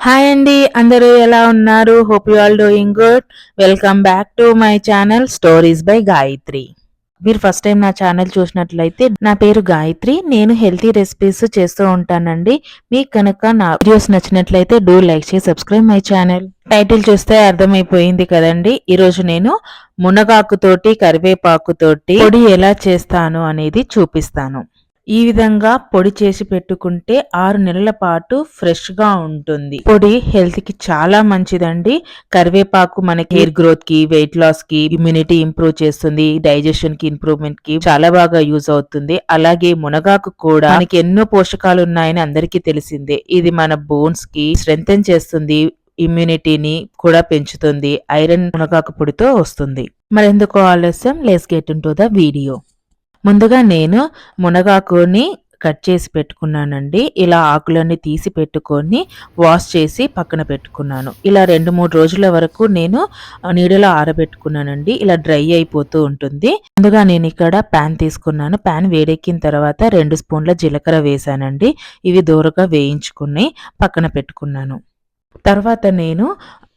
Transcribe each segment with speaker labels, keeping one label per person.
Speaker 1: Hi అండి, అందరూ ఎలా ఉన్నారు? Hope you all doing good. Welcome back to my channel stories by Gayatri. మీరు ఫస్ట్ టైం నా ఛానల్ చూసినట్లయితే నా పేరు గాయత్రి. నేను హెల్తీ రెసిపీస్ చేస్తూ ఉంటానండి. మీకు కనుక నా వీడియోస్ నచ్చినట్లయితే డూ లైక్ చేసి సబ్స్క్రైబ్ మై ఛానల్. టైటిల్ చూస్తే అర్థమైపోయింది కదండి. ఈరోజు నేను మునగాకుతోటి కరివేపాకుతోటి పొడి ఎలా చేస్తాను అనేది చూపిస్తాను. ఈ విధంగా పొడి చేసి పెట్టుకుంటే 6 నెలల పాటు ఫ్రెష్ గా ఉంటుంది. పొడి హెల్త్ కి చాలా మంచిదండి. కరివేపాకు మనకి హెయిర్ గ్రోత్ కి, వెయిట్ లాస్ కి, ఇమ్యూనిటీ ఇంప్రూవ్ చేస్తుంది, డైజెషన్ కి ఇంప్రూవ్మెంట్ కి చాలా బాగా యూజ్ అవుతుంది. అలాగే మునగాకు కూడా మనకి ఎన్నో పోషకాలు ఉన్నాయని అందరికీ తెలిసిందే. ఇది మన బోన్స్ కి స్ట్రెంగ్తెన్ చేస్తుంది, ఇమ్యూనిటీని కూడా పెంచుతుంది. ఐరన్ మునగాకు పొడితో వస్తుంది. మరెందుకు ఆలస్యం, let's get into the video. ముందుగా నేను మునగాకుని కట్ చేసి పెట్టుకున్నానండి. ఇలా ఆకులన్నీ తీసి పెట్టుకొని వాష్ చేసి పక్కన పెట్టుకున్నాను. ఇలా 2-3 రోజుల వరకు నేను నీడలో ఆరబెట్టుకున్నానండి. ఇలా డ్రై అయిపోతూ ఉంటుంది. ముందుగా నేను ఇక్కడ ప్యాన్ తీసుకున్నాను. ప్యాన్ వేడెక్కిన తర్వాత 2 స్పూన్ల జీలకర్ర వేసానండి. ఇవి దోరగా వేయించుకుని పక్కన పెట్టుకున్నాను. తర్వాత నేను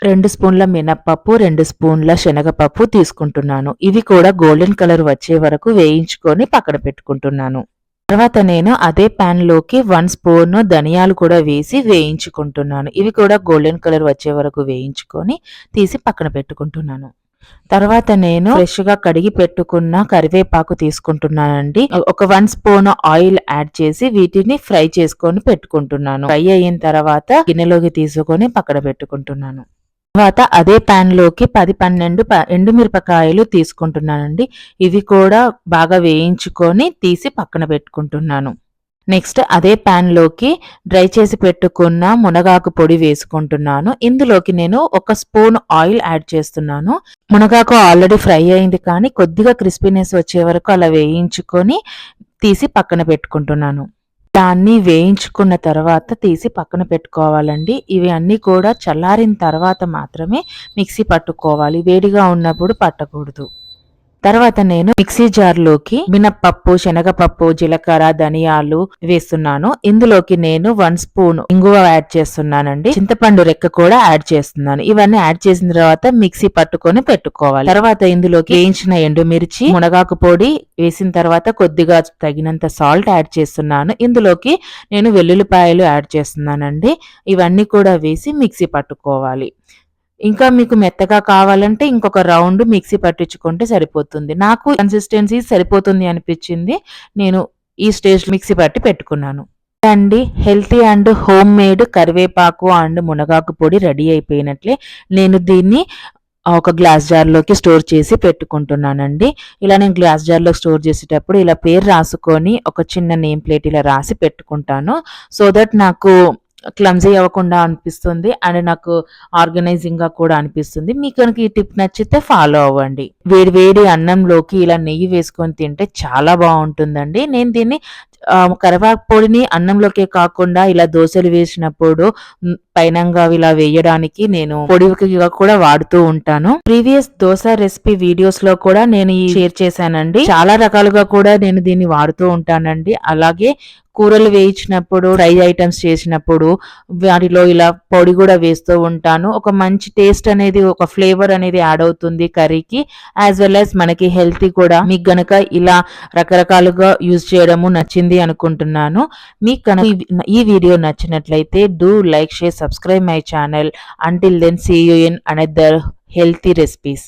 Speaker 1: 2 స్పూన్ల మినప్పప్పు, 2 స్పూన్ల శనగపప్పు తీసుకుంటున్నాను. ఇవి కూడా గోల్డెన్ కలర్ వచ్చే వరకు వేయించుకొని పక్కన పెట్టుకుంటున్నాను. తర్వాత నేను అదే ప్యాన్ లోకి 1 స్పూన్ ధనియాలు కూడా వేసి వేయించుకుంటున్నాను. ఇవి కూడా గోల్డెన్ కలర్ వచ్చే వరకు వేయించుకొని తీసి పక్కన పెట్టుకుంటున్నాను. తర్వాత నేను ఫ్రెష్ గా కడిగి పెట్టుకున్న కరివేపాకు తీసుకుంటున్నానండి. ఒక 1 స్పూన్ ఆయిల్ యాడ్ చేసి వీటిని ఫ్రై చేసుకొని పెట్టుకుంటున్నాను. ఫ్రై అయిన తర్వాత గిన్నెలోకి తీసుకొని పక్కన పెట్టుకుంటున్నాను. తర్వాత అదే ప్యాన్ లోకి 10-12 ఎండుమిరపకాయలు తీసుకుంటున్నానండి. ఇవి కూడా బాగా వేయించుకొని తీసి పక్కన పెట్టుకుంటున్నాను. నెక్స్ట్ అదే ప్యాన్ లోకి డ్రై చేసి పెట్టుకున్న మునగాకు పొడి వేసుకుంటున్నాను. ఇందులోకి నేను 1 స్పూన్ ఆయిల్ యాడ్ చేస్తున్నాను. మునగాకు ఆల్రెడీ ఫ్రై అయింది కానీ కొద్దిగా క్రిస్పీనెస్ వచ్చే వరకు అలా వేయించుకొని తీసి పక్కన పెట్టుకుంటున్నాను. దాన్ని వేయించుకున్న తర్వాత తీసి పక్కన పెట్టుకోవాలండి. ఇవి అన్నీ కూడా చల్లారిన తర్వాత మాత్రమే మిక్సీ పట్టుకోవాలి. వేడిగా ఉన్నప్పుడు పట్టకూడదు. తర్వాత నేను మిక్సీ జార్లోకి మినప్పప్పు, శనగపప్పు, జీలకర్ర, ధనియాలు వేస్తున్నాను. ఇందులోకి నేను 1 స్పూన్ ఇంగువ యాడ్ చేస్తున్నానండి. చింతపండు రెక్క కూడా యాడ్ చేస్తున్నాను. ఇవన్నీ యాడ్ చేసిన తర్వాత మిక్సీ పట్టుకొని పెట్టుకోవాలి. తర్వాత ఇందులోకి వేయించిన ఎండుమిర్చి, మునగాకు పొడి వేసిన తర్వాత కొద్దిగా తగినంత సాల్ట్ యాడ్ చేస్తున్నాను. ఇందులోకి నేను వెల్లుల్లిపాయలు యాడ్ చేస్తున్నానండి. ఇవన్నీ కూడా వేసి మిక్సీ పట్టుకోవాలి. ఇంకా మీకు మెత్తగా కావాలంటే ఇంకొక రౌండ్ మిక్సీ పట్టించుకుంటే సరిపోతుంది. నాకు కన్సిస్టెన్సీ సరిపోతుంది అనిపించింది. నేను ఈ స్టేజ్ మిక్సీ పట్టి పెట్టుకున్నాను అండి. హెల్తీ అండ్ హోమ్ మేడ్ కరివేపాకు అండ్ మునగాకు పొడి రెడీ అయిపోయినట్లే. నేను దీన్ని ఒక గ్లాస్ జార్లోకి స్టోర్ చేసి పెట్టుకుంటున్నానండి. ఇలా నేను గ్లాస్ జార్లో స్టోర్ చేసేటప్పుడు ఇలా పేరు రాసుకొని ఒక చిన్న నేమ్ ప్లేట్ ఇలా రాసి పెట్టుకుంటాను. సో దట్ నాకు క్లమ్జీ అవ్వకుండా అనిపిస్తుంది అండ్ నాకు ఆర్గనైజింగ్ గా కూడా అనిపిస్తుంది. మీకు కనుక ఈ టిప్ నచ్చితే ఫాలో అవ్వండి. వేడి వేడి అన్నంలోకి ఇలా నెయ్యి వేసుకొని తింటే చాలా బాగుంటుందండి. నేను దీన్ని కరివేపాకు పొడిని అన్నంలోకే కాకుండా ఇలా దోశలు వేసినప్పుడు పైనంగా ఇలా వేయడానికి నేను పొడిగా కూడా వాడుతూ ఉంటాను. ప్రీవియస్ దోశ రెసిపీ వీడియోస్ లో కూడా నేను షేర్ చేశానండి. చాలా రకాలుగా కూడా నేను దీన్ని వాడుతూ ఉంటానండి. అలాగే కూరలు వేయించినప్పుడు, ఫ్రై ఐటమ్స్ చేసినప్పుడు వాటిలో ఇలా పొడి కూడా వేస్తూ ఉంటాను. ఒక మంచి టేస్ట్ అనేది, ఒక ఫ్లేవర్ అనేది యాడ్ అవుతుంది కర్రీకి. యాజ్ వెల్ యాజ్ మనకి హెల్తీ కూడా. మీకు గనక ఇలా రకరకాలుగా యూజ్ చేయడము నచ్చింది అనుకుంటున్నాను. మీకు కనుక ఈ వీడియో నచ్చినట్లయితే do like, share, subscribe my channel. Until then, see you in another healthy recipes.